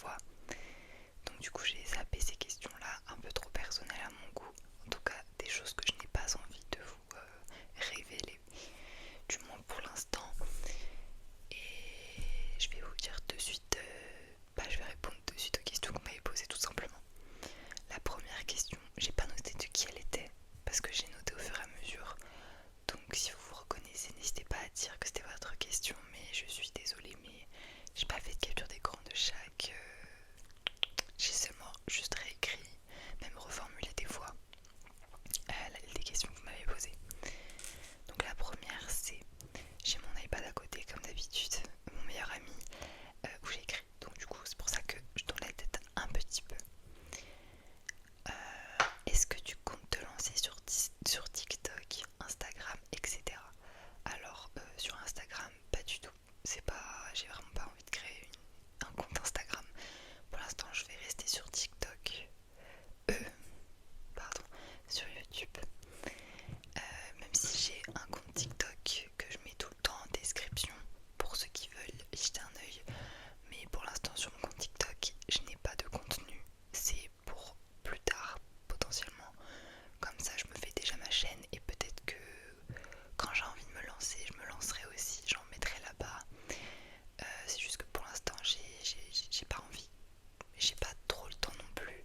fois. Donc du coup j'ai zappé ces questions-là, un peu trop personnelles à mon goût. En tout cas des choses que je n'ai pas envie de vous révéler, du moins pour l'instant. Et je vais vous dire de suite, je vais répondre de suite aux questions qu'on m'avait posées tout simplement. La première question, j'ai pas noté de qui elle était, parce que j'ai noté au fur et à mesure. Donc si vous vous reconnaissez, n'hésitez pas à dire que c'était votre question, mais je suis désolée, mais j'ai pas fait de capture d'écran de chaque. J'ai seulement juste réécrit, même reformulé des fois les questions que vous m'avez posées. Donc la première c'est, j'ai mon iPad à côté comme d'habitude, mon meilleur ami, où j'écris. Donc du coup c'est pour ça que je tourne la tête un petit peu. Est-ce que tu comptes te lancer sur TikTok, Instagram, etc. Alors sur Instagram, pas du tout. C'est pas, j'ai vraiment pas envie de créer un compte Instagram. Pour l'instant, je vais rester sur TikTok. Pardon, sur YouTube. Même si j'ai un compte TikTok que je mets tout le temps en description pour ceux qui veulent y jeter un œil. Mais pour l'instant, sur mon compte TikTok, je n'ai pas de contenu. C'est pour plus tard, potentiellement. Comme ça, je me fais déjà ma chaîne et peut-être que quand j'ai envie de me lancer, je me lancerai aussi. J'en mettrai là-bas. C'est juste que pour l'instant, j'ai pas envie. J'ai pas trop le temps non plus.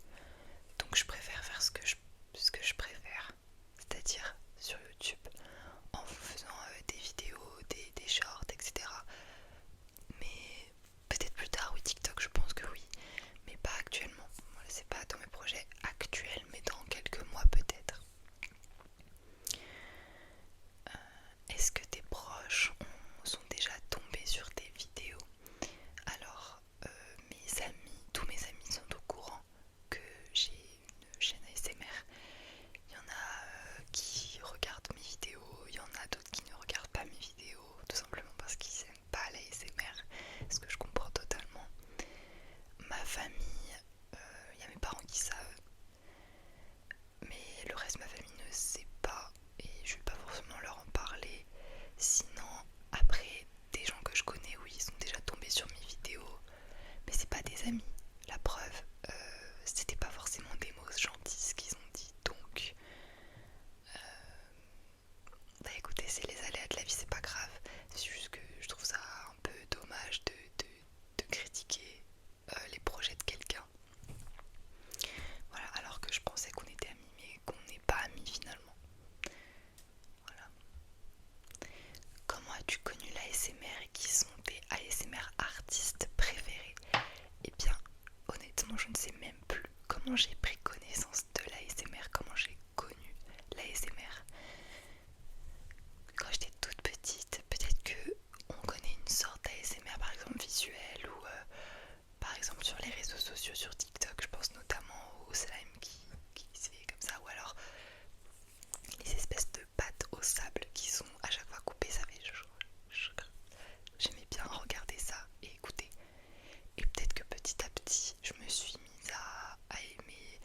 Donc je préfère faire ce que je préfère. C'est-à-dire sur YouTube, en faisant des vidéos, des shorts, etc. Mais peut-être plus tard, oui, TikTok, je pense que oui. Mais pas actuellement. Voilà, c'est pas dans mes projets actuels, mais dans quelques mois peut-être. Est-ce que tes proches sont déjà tombés sur tes vidéos? Alors, mes amis, tous mes amis sont au courant que j'ai une chaîne ASMR. Il y en a qui regardent mes vidéos, il y en a d'autres qui ne regardent pas mes vidéos, tout simplement parce qu'ils n'aiment pas l'ASMR, ce que je comprends totalement. Ma famille, il y a mes parents qui savent, mais le reste de ma famille ne sait pas et je vais pas forcément leur en parler. Sinon, après, des gens que je connais, oui, ils sont déjà tombés sur mes vidéos, mais c'est pas des amis. La preuve, c'était pas forcément des mots gentils ce qu'ils ont dit, donc bah écoutez, c'est les aléas de la vie, c'est pas grave. C'est juste que je trouve ça un peu dommage de critiquer les projets de quelqu'un. Voilà, alors que je pensais qu'on était amis, mais qu'on n'est pas amis finalement. Voilà. Comment as-tu connu l'ASMR et qui sont tes ASMR artistes préférés? Eh bien, honnêtement, je ne sais même plus comment j'ai pris connaissance de l'ASMR, comment j'ai connu l'ASMR. Quand j'étais toute petite, peut-être que on connaît une sorte d'ASMR par exemple visuel ou par exemple sur les réseaux sociaux, sur TikTok, je pense notamment au slime qui se fait comme ça, ou alors les espèces de pâtes au sable qui sont à chaque fois coupées, ça fait j'aimais bien regarder ça et écouter. Et peut-être que petit à petit, je me suis mise à aimer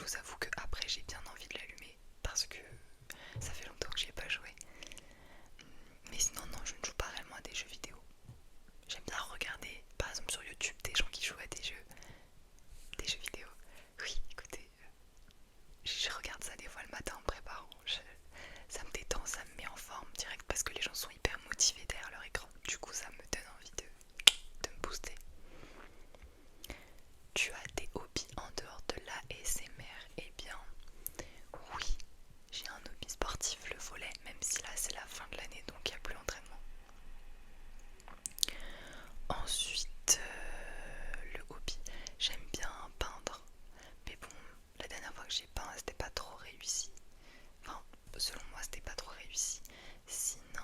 vous avoue que après j'ai bien envie de l'allumer parce que ça fait longtemps que j'y ai pas joué. Mais sinon non, je ne joue pas réellement à des jeux vidéo. J'aime bien regarder par exemple sur YouTube des gens qui jouent à des jeux vidéo. Oui, écoutez, je regarde ça des fois le matin en préparant. Ça me détend, ça me met en forme direct parce que les gens sont hyper motivés derrière leur écran. Du coup ça me donne envie de me booster. Tu as des hobbies en dehors de l'ASMR? Eh bien oui, j'ai un hobby sportif, le volley, même si là c'est la fin de l'année donc il n'y a plus d'entraînement. Ensuite, le hobby, j'aime bien peindre. Mais bon, la dernière fois que j'ai peint, c'était pas trop réussi. Enfin, selon moi, c'était pas trop réussi. Sinon,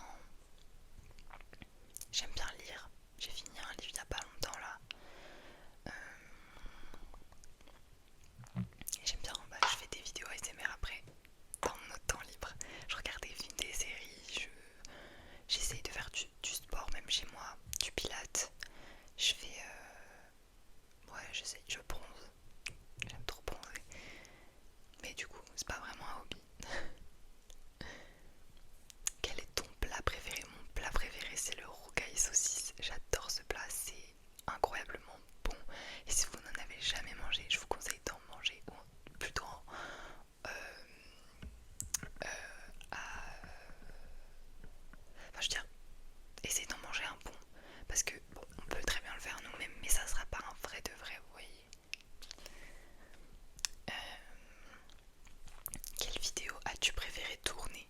j'aime bien lire. J'ai fini un livre il y a pas longtemps là. Et j'aime bien, je fais des vidéos ASMR après, dans mon autre temps libre. Je regarde des films, des séries, j'essaye de faire du sport même chez moi, du pilates. Je fais... ouais, j'essaye, je bronze. J'aime trop bronzer. Mais du coup, c'est pas vraiment un hobby. Quel est ton plat préféré? Mon plat préféré, c'est le rougail saucisse. J'adore ce plat, c'est incroyablement bon. Et si vous n'en avez jamais mangé, je vous conseille d'en manger, ou plutôt enfin, je veux dire, essayez d'en manger un bon. Parce que, bon, on peut très bien le faire nous-mêmes, mais ça sera pas un vrai de vrai, vous voyez. Quelle vidéo as-tu préféré tourner?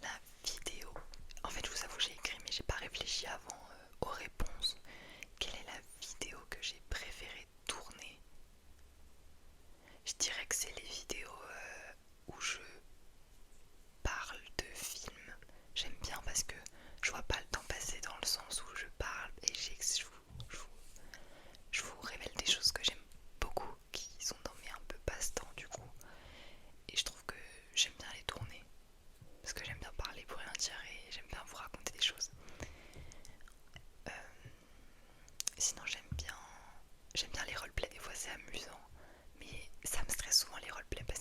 La vidéo. En fait, je vous avoue, j'ai écrit, mais j'ai pas réfléchi avant aux réponses. Quelle est la vidéo que j'ai préféré tourner? Je dirais que c'est les vidéos où je parle de films. J'aime bien parce que je vois pas le temps passer dans le sens où je parle et je vous révèle des choses que j'aime beaucoup, qui sont dans mes un peu passe-temps du coup. Et je trouve que j'aime bien les tourner. Parce que j'aime bien parler pour rien dire et j'aime bien vous raconter des choses. Euh, Sinon j'aime bien les roleplays, des fois c'est amusant. Mais ça me stresse souvent les roleplays parce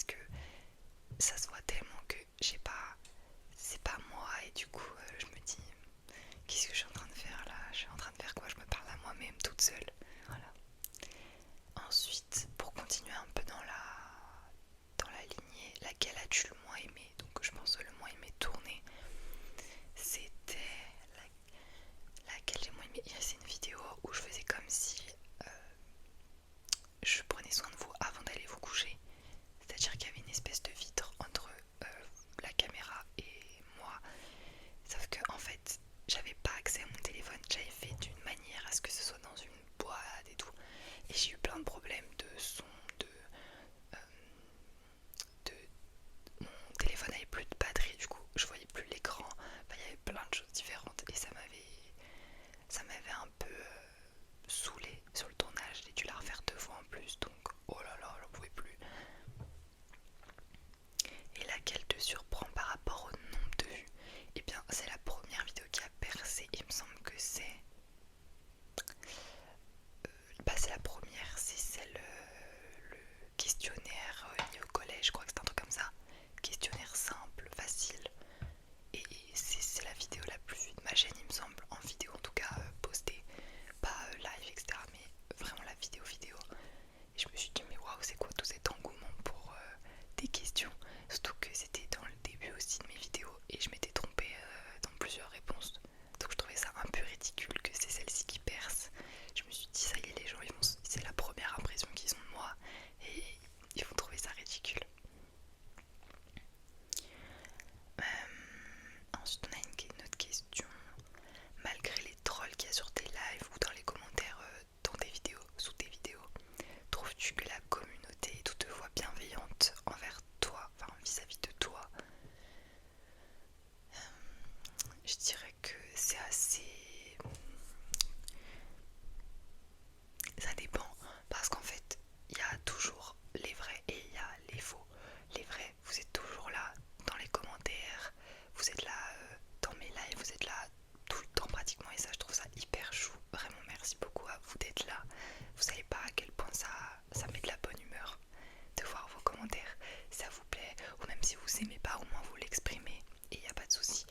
si vous aimez pas, au moins vous l'exprimez et il n'y a pas de souci.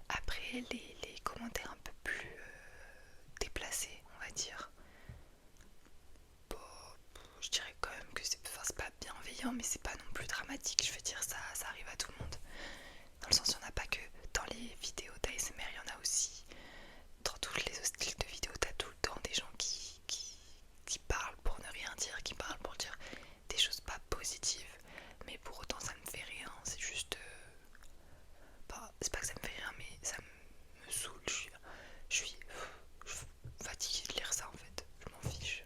Après les commentaires un peu plus déplacés, on va dire, bon, je dirais quand même que c'est pas bienveillant, mais c'est pas non plus dramatique. Je veux dire, ça arrive à tout le monde. Dans le sens, il n'y en a pas que dans les vidéos d'ASMR, il y en a aussi dans toutes les styles de vidéos. T'as tout le temps des gens qui parlent pour ne rien dire, qui parlent pour dire des choses pas positives, mais pour autant ça me fait rien. C'est juste c'est pas que ça me fait rien, mais ça me saoule. Je suis fatiguée de lire ça en fait, je m'en fiche.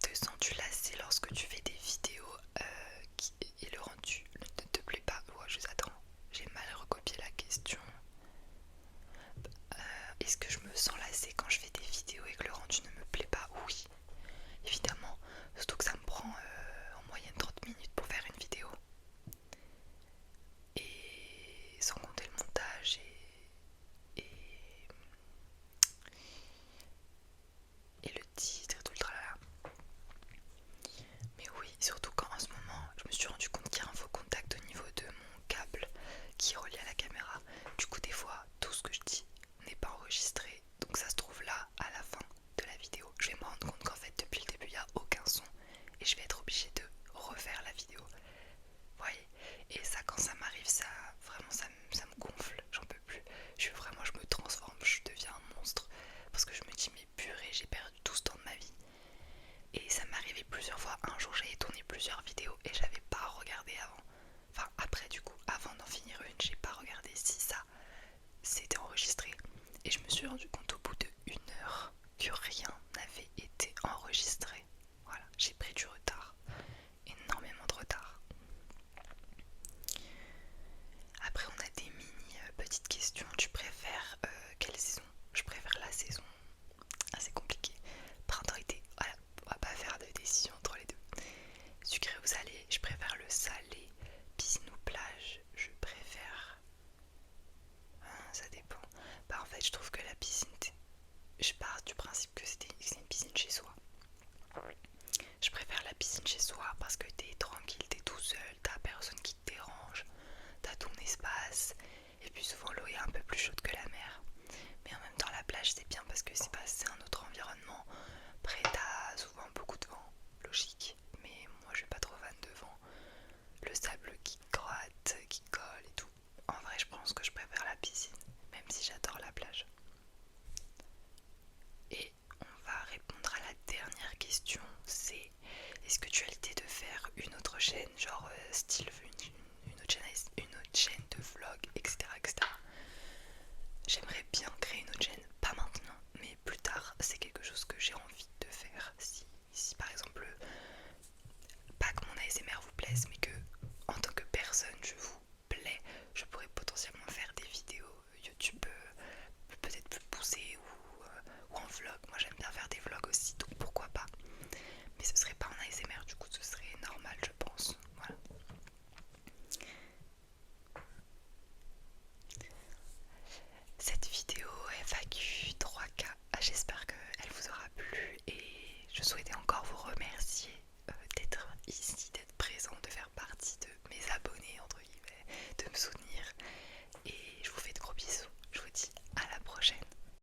Te sens-tu lassé lorsque tu fais des vidéos et le rendu ne te plaît pas? Ouais, attends, j'ai mal recopié la question. Est-ce que je me sens lassée quand je fais des vidéos et que le rendu ne me plaît pas? Oui, évidemment, surtout que ça me prend en moyenne 30 minutes pour faire une vidéo. Et sans compter le montage et le titre et tout le tralala. Mais oui, surtout quand en ce moment, je me suis rendu compte qu'il y a un faux contact au niveau de mon câble qui est relié à la caméra. Du coup, des fois, tout ce que je dis n'est pas enregistré. Donc ça se trouve là, à la fin de la vidéo. Je vais me rendre compte qu'en fait, depuis le début, il n'y a aucun son. Et je vais être obligée de refaire la vidéo. Vous voyez? Et ça, quand ça m'arrive, vraiment, ça me gonfle. J'en peux plus. Je me transforme, je deviens un monstre. Parce que je me dis, mais purée, j'ai perdu tout ce temps de ma vie. Et ça m'est arrivé plusieurs fois. Un jour, j'avais tourné plusieurs vidéos et j'avais pas regardé avant. Enfin, après, du coup, avant d'en finir une, j'ai pas regardé si ça s'était enregistré. Et je me suis rendu compte au bout de 1 heure que rien n'avait été enregistré. Voilà, j'ai pris du retard. Énormément de retard. Après, on a des mini petites questions. Tu préfères quelle saison? Je préfère la saison. Ah, c'est compliqué. Printemps-été. Voilà, on va pas faire de décision entre les deux. Sucré ou salé? Je préfère le salé. Piscine ou plage? Je préfère. Ça dépend. Bah, en fait, je trouve que la piscine. Je pars du principe que c'est une piscine chez soi. Je préfère la piscine chez soi parce que t'es tranquille, t'es tout seul, t'as personne qui te dérange, t'as ton espace. Et puis souvent l'eau est un peu plus chaude que la mer. Mais en même temps la plage c'est bien parce que c'est un autre environnement. Après t'as souvent beaucoup de vent, logique. Mais moi je suis pas trop fan de vent. Le sable qui gratte, qui colle et tout. En vrai je pense que je préfère la piscine, même si j'adore la plage. Et on va répondre à la dernière question, c'est est-ce que tu as l'idée de faire une autre chaîne, genre style une autre chaîne de vlog, etc., etc. J'aimerais bien créer une autre chaîne, pas maintenant, mais plus tard, c'est quelque chose que j'ai envie